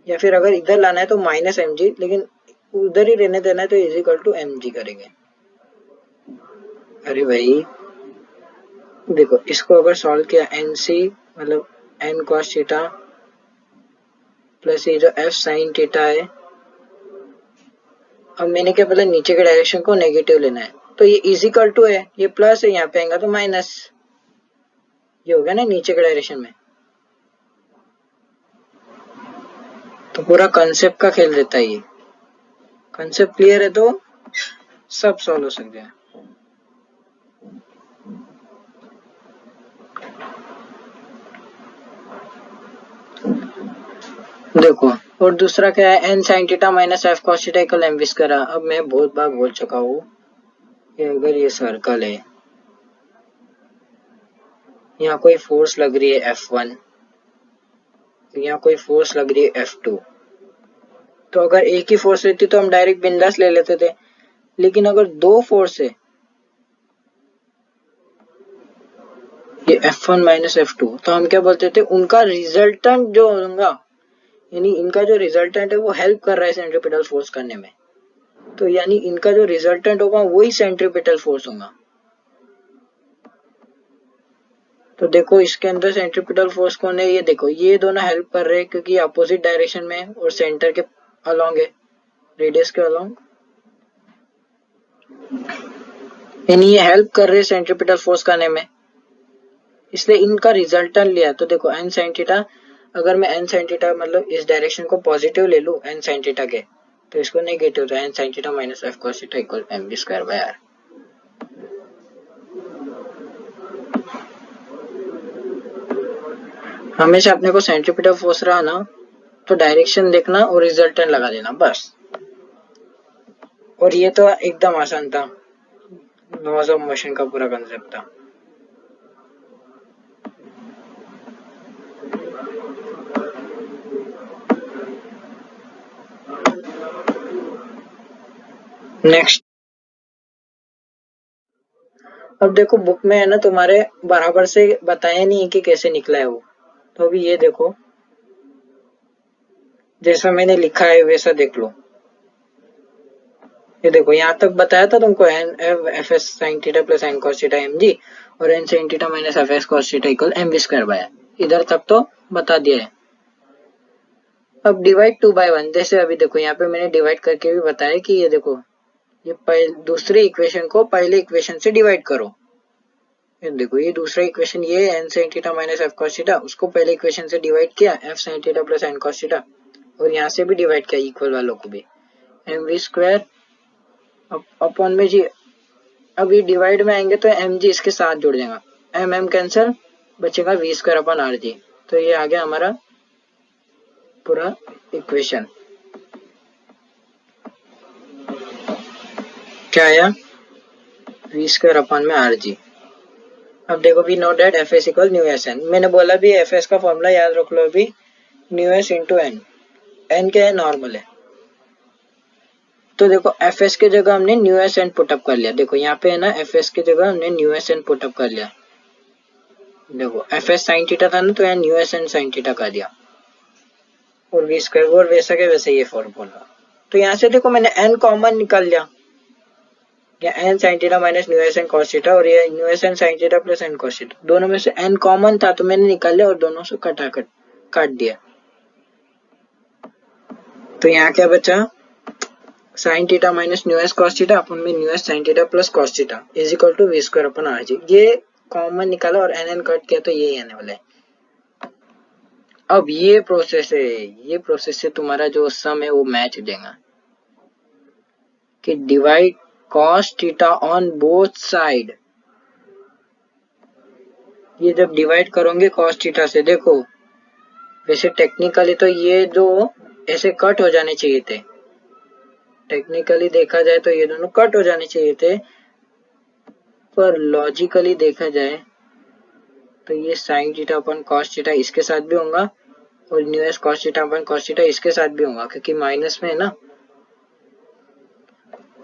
या फिर अगर इधर लाना है तो माइनस एम जी, लेकिन उधर ही रहने देना है तो is equal to M G करेंगे. अरे भाई देखो इसको अगर सॉल्व किया, एन सी मतलब एन कॉस थीटा प्लस ये जो एफ साइन थीटा है. अब मैंने क्या बोला, नीचे के डायरेक्शन को नेगेटिव लेना है, तो ये इज इक्वल टू है, ये प्लस है, यहाँ पे आएगा तो माइनस. ये हो गया ना नीचे के डायरेक्शन में. तो पूरा कंसेप्ट का खेल देता है ये. कंसेप्ट क्लियर है तो सब सॉल्व हो सकते हैं. देखो और दूसरा क्या है, N sine theta minus F cos theta equal M V square. अब मैं बहुत बार बोल चुका हूँ कि अगर ये सर्कल है, यहाँ कोई फोर्स लग रही है F1, यहाँ कोई फोर्स लग रही है F2, तो अगर एक ही फोर्स रहती तो हम डायरेक्ट बिंदास ले लेते थे. लेकिन अगर दो फोर्स है, ये F1 माइनस F2, तो हम क्या बोलते थे, उनका रिजल्टेंट जो होगा, यानी इनका जो रिजल्टेंट है वो हेल्प कर रहा है सेंट्रीपिटल फोर्स करने में, तो यानी इनका जो रिजल्टेंट होगा वही सेंट्रीपिटल फोर्स होगा. तो देखो इसके अंदर सेंट्रीपिटल फोर्स कौन है, ये देखो ये दोनों हेल्प कर रहे हैं क्योंकि अपोजिट डायरेक्शन में और सेंटर के अलोंग है, रेडियस के अलोंग, यानी ये हेल्प कर रहे हैं सेंट्रीपिटल फोर्स करने में, इसलिए इनका रिजल्टेंट लिया. तो देखो एन साइन थीटा, अगर मैं एन साइन थीटा मतलब इस डायरेक्शन को पॉजिटिव ले लूँ एन साइन थीटा के, तो इसको नेगेटिव, तो N sine theta minus F cos theta equal M B square by R. हमेशा अपने को सेंट्रीपिटल फोर्स रहा ना, तो डायरेक्शन देखना और रिजल्टेंट लगा देना बस। और ये तो एकदम आसान था, लॉज ऑफ मोशन का पूरा कंसेप्ट था। नेक्स्ट, अब देखो बुक में है ना तुम्हारे बराबर से बताया नहीं है कि कैसे निकला है वो, तो अभी ये देखो जैसा मैंने लिखा है वैसा देख लो। ये देखो यहाँ तक बताया था तुमको n f S sine theta plus N cos theta m g और n sine theta minus F S cos theta equal M B square by, इधर तक तो बता दिया है। अब डिवाइड 2/1, जैसे अभी देखो यहाँ पे मैंने डिवाइड करके भी बताया कि ये देखो ये दूसरे इक्वेशन को पहले इक्वेशन से डिवाइड करो। ये देखो ये दूसरा इक्वेशन ये N sine theta minus F cos theta, उसको पहले इक्वेशन से डिवाइड किया F sine theta plus N cos theta, और यहाँ से भी डिवाइड किया इक्वल वालों को भी एम वी स्क्वायर अपॉन में जी। अब ये डिवाइड में आएंगे तो एम जी इसके साथ जुड़ जाएगा, एम एम कैंसिल, बचेगा V square upon R G. तो ये आ गया हमारा पूरा इक्वेशन। क्या आया, वी स्क्वायर अपॉन में आर जी। अब देखो we know that F S equal mu S N, मैंने बोला भी एफ एस का फॉर्मूला याद रख लो अभी, mu S into N, N क्या है नॉर्मल है। तो देखो एफ एस के जगह हमने न्यू एस एन पुटअप कर लिया, देखो यहाँ पे है ना एफ एस के जगह हमने न्यू एस एन पुटअप कर लिया। देखो एफ एस साइन थीटा था ना, तो यहाँ mu S N sine theta कर दिया, और वी स्क्वायर और वैसा के वैसे ये फॉर्मूला। तो यहाँ से देखो मैंने एन कॉमन निकाल लिया, N sine theta minus mu S N cos theta, और ये mu S N sine theta plus N cos theta, दोनों में से एन कॉमन था तो मैंने निकाल लिया और दोनों से काट दिया। तो यहाँ क्या बचा, sine theta minus mu s cos theta अपन में mu s sine theta plus cos theta is equal to v square upon are g. ये कॉमन निकाला और एन एन कट किया तो यही आने वाला है। अब ये प्रोसेस है, ये प्रोसेस से तुम्हारा जो सम है वो मैच देगा कि divide cos theta on both side. ये जब डिवाइड करोगे कॉस थीटा से, देखो वैसे टेक्निकली तो ये दो ऐसे कट हो जाने चाहिए थे, टेक्निकली देखा जाए तो ये दोनों कट हो जाने चाहिए थे, पर लॉजिकली देखा जाए तो ये साइन थीटा अपन कॉस थीटा इसके साथ भी होगा और न्यू एस कॉस थीटा अपन कॉस थीटा इसके साथ भी होगा, क्योंकि माइनस में है ना।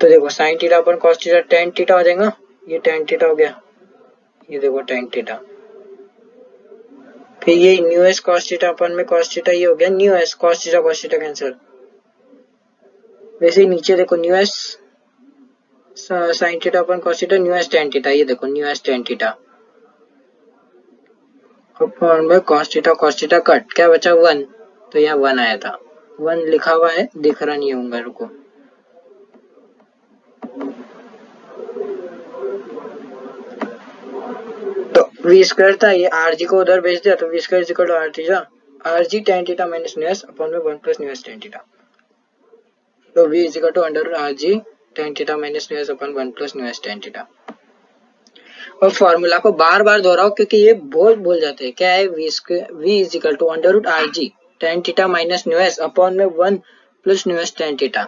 तो देखो साइन थीटा अपन कॉस थीटा टेन थीटा हो जाएगा, ये टेन थीटा हो गया, ये देखो टेन थीटा, फिर ये न्यू एस कॉस थीटा अपन में कॉस थीटा ये हो गया mu s cos theta cancel. वैसे ही नीचे देखो न्यू एस साइन थीटा अपन cos theta mu s tan theta, ये देखो न्यू एस टेन थीटा अपन में कॉस थीटा कट, क्या बचा वन, तो यहाँ वन आया था, वन लिखा हुआ है दिख रहा नहीं होगा, रुको तो वी स्क्वायर था, ये आर जी को उधर भेज दिया तो we square equal to r theta, r g tan theta minus mu s upon में one plus mu s tan theta, तो v is equal to under r g tan theta minus mu s upon one plus mu s tan theta. और formula को बार बार दोहराओ क्योंकि ये बहुत भूल जाते हैं। क्या है, v is equal to under root are g tan theta minus mu s upon में one plus mu s tan theta,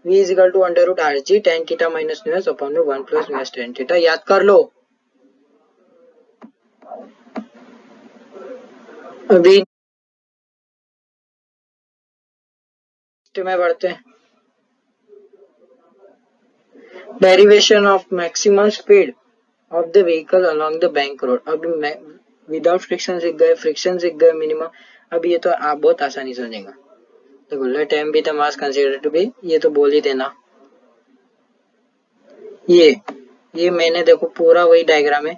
v is equal to under root are g tan theta minus mu s upon में one plus mu s tan theta, याद कर लो। अभी में बढ़ते हैं, derivation of maximum speed of the vehicle along the bank road. अभी without friction सीख गए, फ्रिक्शन सीख गए मिनिमम। अब ये तो आप बहुत आसानी से समझेगा। देखो let M be the mass consider to be, ये तो बोल ही देना। ये मैंने देखो पूरा वही डायग्राम है,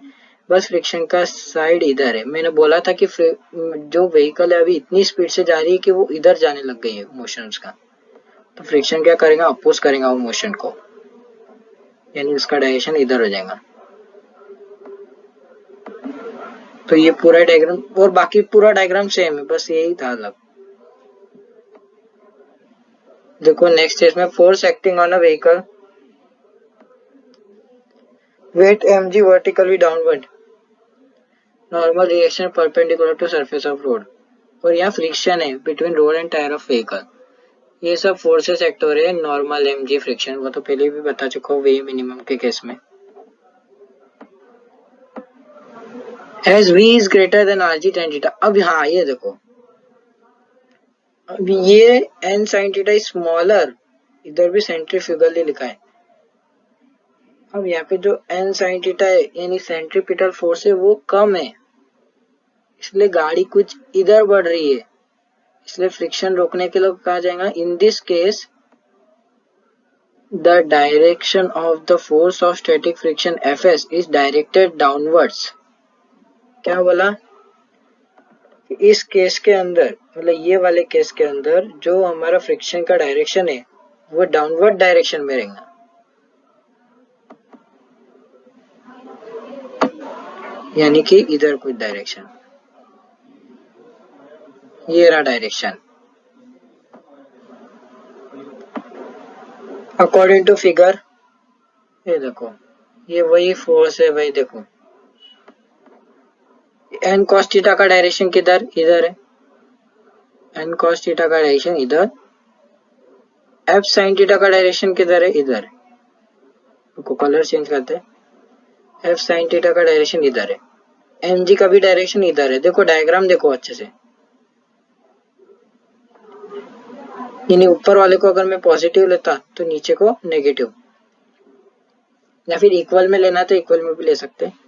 बस फ्रिक्शन का साइड इधर है। मैंने बोला था कि जो व्हीकल है अभी इतनी स्पीड से जा रही है कि वो इधर जाने लग गई है मोशन उसका, तो फ्रिक्शन क्या करेगा, अपोज करेगा वो मोशन को, यानी उसका डायरेक्शन इधर हो जाएगा। तो ये पूरा डायग्राम और बाकी पूरा डायग्राम सेम है, बस यही था अलग। देखो नेक्स्ट इसमें force acting on a vehicle, weight mg vertically downward, normal reaction perpendicular to surface of road, और यहाँ फ्रिक्शन है between road and tyre of vehicle. ये सब फोर्सेस एक्ट हो रहे हैं। नॉर्मल mg फ्रिक्शन वो तो पहले भी बता चुका हूँ वे मिनिमम के केस में। As v is greater than rg tan theta. अब हाँ ये देखो, अब ये n sin theta is smaller, इधर भी सेंट्रीफ्यूगली लिखा है। अब यहाँ पे जो n sin थीटा है यानी सेंट्रीपिटल फोर्स है वो कम है, इसलिए गाड़ी कुछ इधर बढ़ रही है, इसलिए फ्रिक्शन रोकने के लिए कहा जाएगा in this case the direction of the force of static friction Fs is directed downwards. क्या बोला कि इस केस के अंदर, मतलब ये वाले केस के अंदर जो हमारा फ्रिक्शन का डायरेक्शन है वो डाउनवर्ड डायरेक्शन में रहेगा, यानी कि इधर कुछ डायरेक्शन, ये रहा डायरेक्शन अकॉर्डिंग टू फिगर। ये देखो ये वही फोर्स है भाई, देखो एन कॉस थीटा का डायरेक्शन किधर, इधर है, एन कॉस थीटा का डायरेक्शन इधर, एफ साइन थीटा का डायरेक्शन किधर है, इधर। देखो कलर चेंज करते हैं, एफ साइन थीटा का डायरेक्शन इधर है, एम जी का भी डायरेक्शन इधर है। देखो डायग्राम देखो अच्छे से, यानी ऊपर वाले को अगर मैं पॉजिटिव लेता तो नीचे को नेगेटिव, या फिर इक्वल में लेना तो इक्वल में भी ले सकते हैं।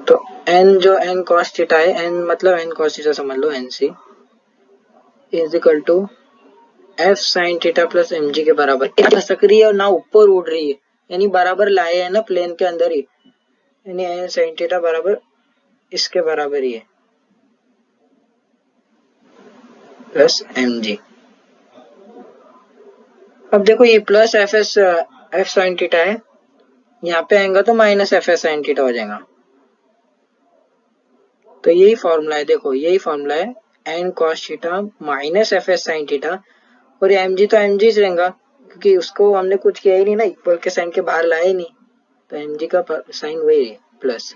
तो n जो n cos थीटा है, n मतलब n cos थीटा समझ लो, n c is equal to f sine theta plus m g के बराबर। खसक रही है और ना ऊपर उड़ रही है, यानी बराबर लाए है ना प्लेन के अंदर ही, यानी एन साइन थीटा बराबर इसके बराबर ही है प्लस एम जी। अब देखो ये plus F S F sine theta है, यहाँ पे आएगा तो minus F S sine theta हो जाएगा। तो यही फॉर्मूला है, देखो यही फॉर्मूला है, N cos theta minus F S sine theta, और ये एम जी तो एम जी रहेगा क्योंकि उसको हमने कुछ किया ही नहीं ना, इक्वल के साइन के बाहर लाया ही नहीं, तो एम जी का साइन वही है प्लस।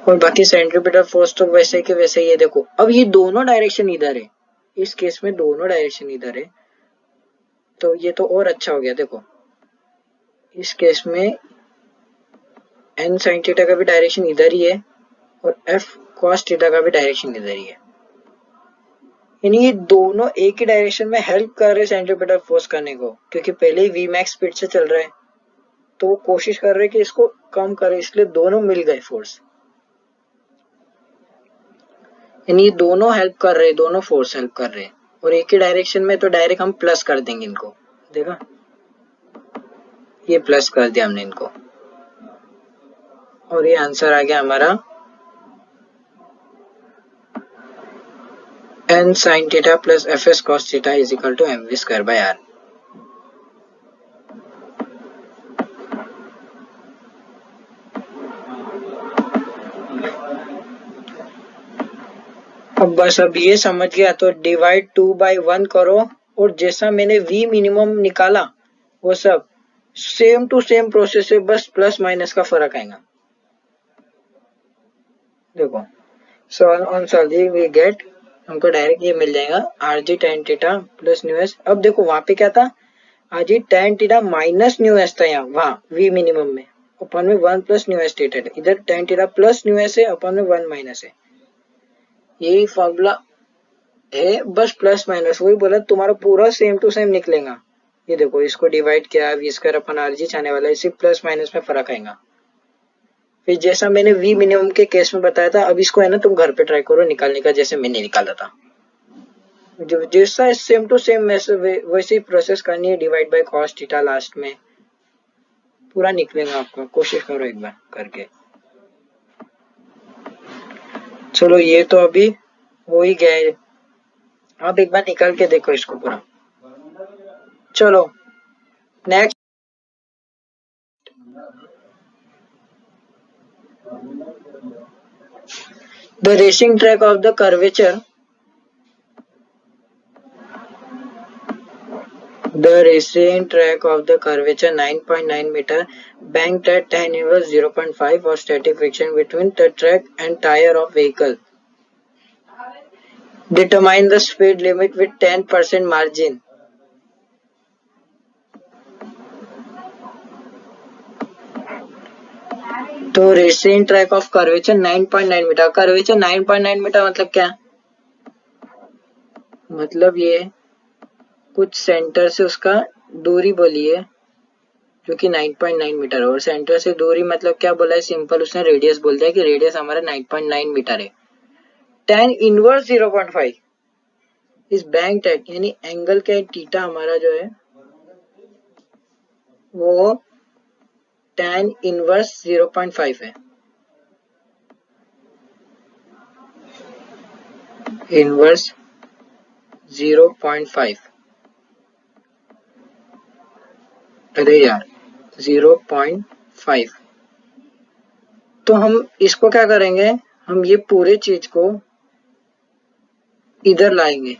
और बाकी सेंट्रीपिटल फोर्स तो वैसे के वैसे ही है। देखो अब ये दोनों डायरेक्शन इधर है, इस केस में दोनों डायरेक्शन इधर है, तो ये तो और अच्छा हो गया। देखो इस केस में एन साइन थीटा का भी डायरेक्शन इधर ही है और एफ कॉस थीटा का भी डायरेक्शन इधर ही है, यानी ये दोनों एक ही डायरेक्शन में हेल्प कर रहे हैं सेंट्रीपिटल फोर्स करने को, क्योंकि पहले ही वी मैक्स स्पीड से चल रहा है तो वो कोशिश कर रहे हैं कि इसको कम करे, इसलिए दोनों मिल गए फोर्स, यानी दोनों हेल्प कर रहे हैं, दोनों फोर्स हेल्प कर रहे हैं, और एक ही डायरेक्शन में तो डायरेक्ट हम प्लस कर देंगे इनको। देखा, ये प्लस कर दिया हमने इनको, और ये आंसर आ गया हमारा N sine theta plus F S cos theta is equal to M V square by R. अब बस अब ये समझ गया तो डिवाइड 2/1 करो, और जैसा मैंने v मिनिमम निकाला वो सब सेम टू सेम प्रोसेस है, बस प्लस माइनस का फर्क आएगा। देखो ऑन सॉल्विंग वी गेट, हमको डायरेक्ट ये मिल जाएगा are g tan theta plus mu S. अब देखो वहां पे क्या था, are g tan theta minus mu S था, यहाँ वहां v मिनिमम में अपन में 1 प्लस न्यू एस टीटा, इधर tan theta plus mu S है, अपन में 1 माइनस है। यही फॉर्मूला है, बस प्लस माइनस वही बोला, तुम्हारा पूरा सेम टू सेम निकलेगा। ये देखो इसको डिवाइड किया, V square upon are G आने वाला है, इसी प्लस माइनस में फर्क आएगा। फिर जैसा मैंने वी मिनिमम के केस में बताया था, अब इसको है ना तुम घर पे ट्राई करो निकालने का, जैसे मैंने निकाला था। जो जैसा सेम टू सेम वैसे ही प्रोसेस करनी है, divide by cos theta last में, पूरा निकलेगा आपका, कोशिश करो एक बार करके। चलो ये तो अभी हो ही गया है, आप एक बार निकाल के देखो इसको पूरा। चलो next The racing track of the curvature. The racing track of the curvature 9.9 meter banked at tan inverse 0.5 or static friction between the track and tire of vehicle. Determine the speed limit with 10% margin. तो racing track of curvature 9.9 metre. Curvature 9.9 metre मतलब क्या? मतलब ये कुछ centre से उसका दूरी बोली है जो कि 9.9 मीटर है, और सेंटर से दूरी मतलब क्या बोला है? सिंपल उसने रेडियस बोल दिया कि रेडियस हमारा 9.9 मीटर है. tan इनवर्स 0.5 इस बैंक एट, यानी एंगल के थीटा हमारा जो है वो tan इनवर्स 0.5 है. इनवर्स 0.5. अरे यार 0.5. तो हम इसको क्या करेंगे? हम ये पूरे चीज को इधर लाएंगे,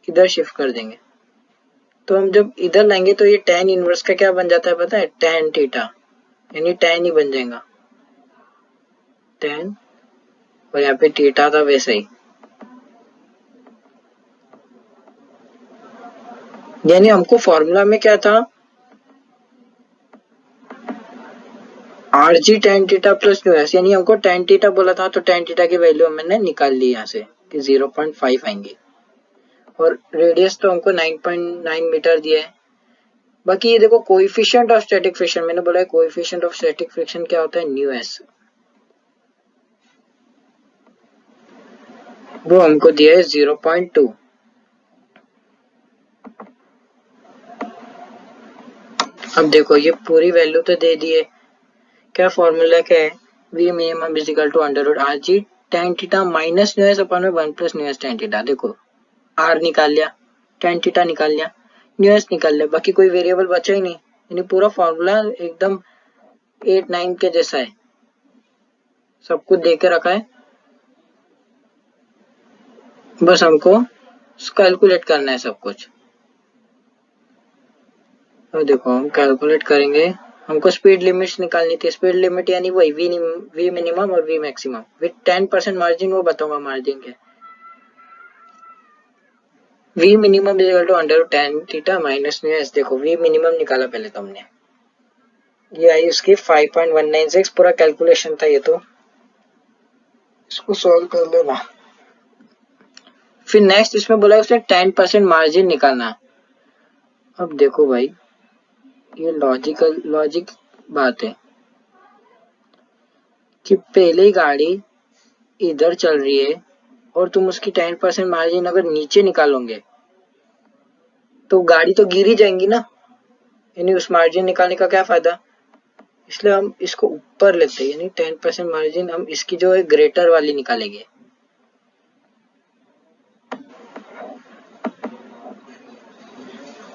इधर शिफ्ट कर देंगे. तो हम जब इधर लाएंगे तो ये tan इनवर्स का क्या बन जाता है पता है? tan थीटा, यानी tan ही बन जाएगा tan, और यहाँ पे थीटा था वैसे ही. यानी हमको फॉर्मूला में क्या था? Are G tan theta plus mu S, यानी हमको tan थीटा बोला था तो tan थीटा की वैल्यू मैंने निकाल ली यहाँ से कि 0.5 आएंगे, और रेडियस तो हमको 9.9 मीटर दिया है. बाकी ये देखो कोएफिशिएंट ऑफ स्टैटिक फ्रिक्शन, मैंने बोला है कोएफिशिएंट ऑफ स्टैटिक फ्रिक्शन क्या होता है? New S. वो हमको दिया है 0.2. अब देखो ये पूरी वैल्यू तो दे दी है. क्या फॉर्मूला क्या है? V minimum is equal to under root are G tan theta minus mu S upon में 1 plus mu S tan theta. देखो आर निकाल लिया, tan थीटा निकाल लिया, न्यू एस निकाल लिया, बाकी कोई वेरिएबल बचा ही नहीं. यानी पूरा फॉर्मूला एकदम 8-9 के जैसा है, सब कुछ दे के रखा है, बस हमको कैलकुलेट करना है सब कुछ. तो देखो हम कैलकुलेट करेंगे. हमको स्पीड लिमिट्स निकालनी थी. स्पीड लिमिट यानी वही वी मिनिमम और वी मैक्सिमम विथ 10% मार्जिन. वो बताऊंगा मार्जिन क्या. V minimum is equal to under tan theta minus mu S. देखो वी मिनिमम निकाला पहले तो हमने, ये आई उसकी 5.196. पूरा कैलकुलेशन था ये, तो इसको सॉल्व कर लेना. फिर नेक्स्ट इसमें बोला उसने 10% मार्जिन निकालना. अब देखो भाई ये लॉजिक बात है कि पहले गाड़ी इधर चल रही है और तुम उसकी 10% मार्जिन अगर नीचे निकालोगे तो गाड़ी तो गिर ही जाएंगी ना. यानी उस मार्जिन निकालने का क्या फायदा? इसलिए हम इसको ऊपर लेते हैं, यानी 10% मार्जिन हम इसकी जो है ग्रेटर वाली निकालेंगे.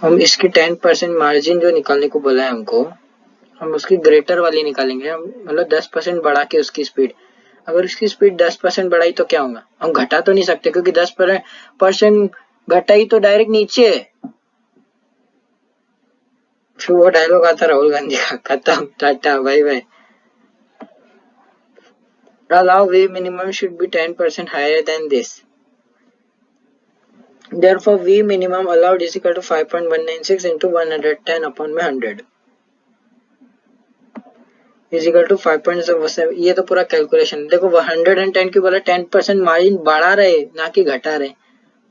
हम इसकी 10% मार्जिन जो निकालने को बोला है हमको, हम उसकी ग्रेटर वाली निकालेंगे. हम मतलब 10% बढ़ा के उसकी स्पीड. अगर उसकी स्पीड 10% बढ़ाई तो क्या होगा? हम घटा तो नहीं सकते क्योंकि 10% घटाई तो डायरेक्ट नीचे है. फिर वो डायलॉग आता राहुल गांधी का, खत्म, tata bye bye. Allow V minimum should be 10% higher than this. Therefore, V minimum allowed is equal to 5.196 into 110 upon में 100 is equal to 5.07. ये तो पूरा कैलकुलेशन. देखो 110 की बोला 10% मार्जिन बढ़ा रहे ना कि घटा रहे,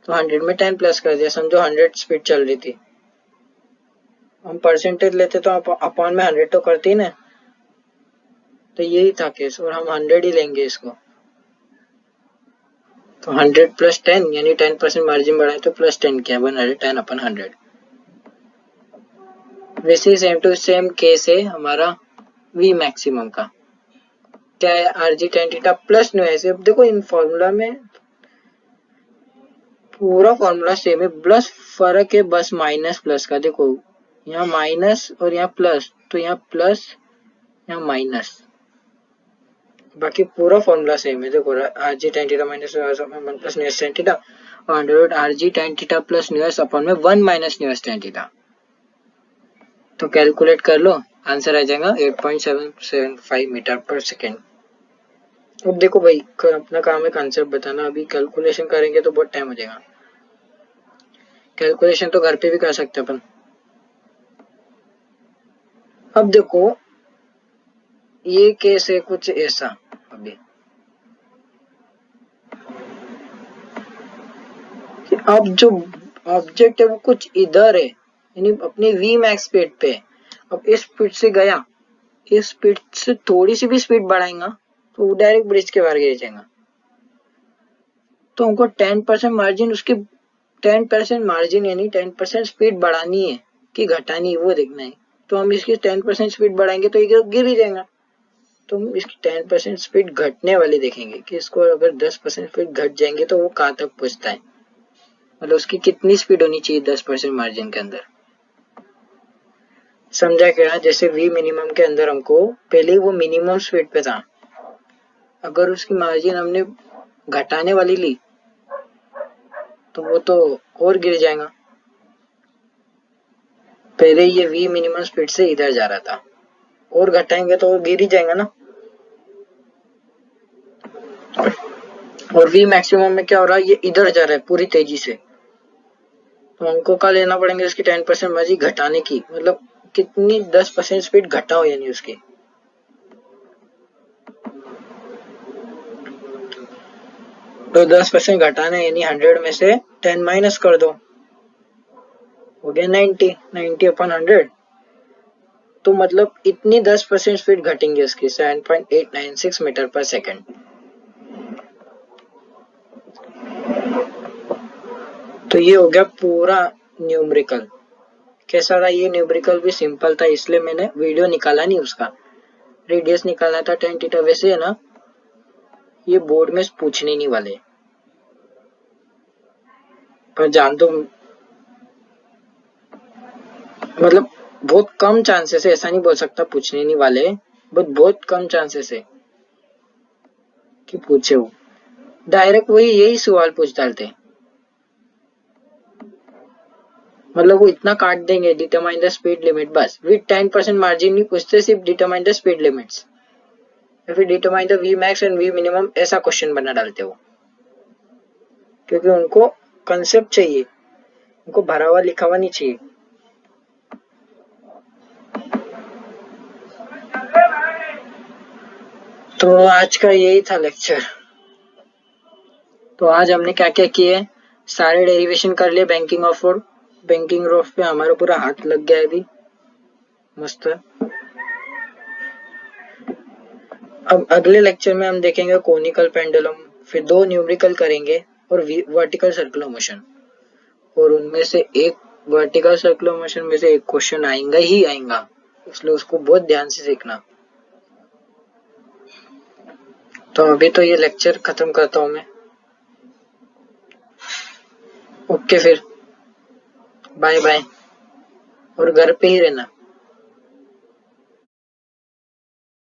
तो 100 में 10 प्लस कर दिया. समझो 100 स्पीड चल रही थी, हम परसेंटेज लेते तो अपॉन में 100 तो करती ना. तो यही था केस, और हम 100 ही लेंगे इसको. तो 100 प्लस 10 यानी 10% मार्जिन बढ़ाए तो प्लस 10 किया, 110 अपन 100. वैसे सेम टू सेम केस है हमारा वी मैक्सिमम का. क्या है? Are G tan theta plus mu S. अब देखो इन फॉर्मूला में पूरा फॉर्मूला सेम है, प्लस फर्क है बस माइनस प्लस का. देखो यहाँ माइनस और यहाँ प्लस, तो यहाँ प्लस यहाँ माइनस, बाकी पूरा फॉर्मूला सेम है। देखो r g tan theta minus one plus mu s tan theta और under root are g tan theta plus mu s upon में one minus mu s tan theta. तो calculate कर लो, answer आ जाएगा 8.775 metre पर second. अब देखो भाई, अपना काम है कॉन्सेप्ट बताना, अभी कैलकुलेशन करेंगे तो बहुत टाइम हो जाएगा। कैलकुलेशन तो घर पे भी कर सकते अपन। अब देखो ये केस है कुछ ऐसा, अभी अब जो ऑब्जेक्ट है वो कुछ इधर है, यानी अपने वी मैक्स स्पीड पे। अब इस स्पीड से गया, इस स्पीड से थोड़ी सी भी स्पीड बढ़ाएगा तो वो डायरेक्ट ब्रिज के बाहर गिर जाएगा। तो हमको 10% मार्जिन, उसकी 10% मार्जिन यानी 10% स्पीड बढ़ानी है कि घटानी है वो देखना है। तो हम इसकी 10% स्पीड बढ़ाएंगे तो ये गिर ही जाएगा। तो हम इसकी 10% स्पीड घटने वाली देखेंगे कि इसको अगर 10% स्पीड घट जाएंगे तो वो कहाँ तक पहुंचता है, मतलब उसकी कितनी स्पीड होनी चाहिए 10% मार्जिन के अंदर। समझा क्या? जैसे वी मिनिमम के अंदर हमको पहले वो मिनिमम स्पीड पे था, अगर उसकी मार्जिन हमने घटाने वाली ली तो वो तो और गिर जाएगा। पहले ये वी मिनिमम स्पीड से इधर जा रहा था, और घटाएंगे तो वो गिर ही जाएगा ना। और वी मैक्सिमम में क्या हो रहा है, ये इधर जा रहा है पूरी तेजी से। तो हमको क्या लेना पड़ेंगे, उसकी 10% मार्जिन घटाने की, मतलब कितनी 10% स्पीड घटाओ यानी उसकी। तो 10% घटाना यानी 100 में से 10 माइनस कर दो, हो गया 90। 90 अपॉन 100, तो मतलब इतनी 10% स्पीड घटेंगे उसकी, 7.896 मीटर पर सेकेंड। तो ये हो गया पूरा न्यूमेरिकल। कैसा था ये न्यूमेरिकल? भी सिंपल था, इसलिए मैंने वीडियो निकाला नहीं उसका, रेडियस निकाला था 10 थीटा। वैसे है ना, ये बोर्ड में पूछने नहीं वाले, पर जान दो, मतलब बहुत कम चांसेस है, ऐसा नहीं बोल सकता पूछने नहीं वाले, बट बहुत कम चांसेस है कि पूछे। वो डायरेक्ट वही यही सवाल पूछ डालते, मतलब वो इतना काट देंगे, डिटरमाइन द स्पीड लिमिट, बस विद 10% मार्जिन नहीं पूछते, सिर्फ डिटरमाइन द स्पीड लिमिट्स या फिर determine the V max and V minimum, ऐसा क्वेश्चन बना डालते वो। क्योंकि उनको कंसेप्ट चाहिए, उनको भरा हुआ लिखा हुआ नहीं चाहिए। तो आज का यही था लेक्चर। तो आज हमने क्या क्या किए, सारे डेरिवेशन कर लिए banking of road. Banking road पे हमारा पूरा हाथ लग गया है अभी, मस्त। अब अगले लेक्चर में हम देखेंगे कोनिकल पेंडुलम, फिर 2 न्यूमेरिकल करेंगे और वर्टिकल सर्कुलर मोशन, और उनमें से एक वर्टिकल सर्कुलर मोशन में से एक क्वेश्चन आएगा ही आएगा, इसलिए उसको बहुत ध्यान से सीखना। तो अभी तो ये लेक्चर खत्म करता हूँ मैं। ओके फिर, बाय बाय, और घर पे ही रहना।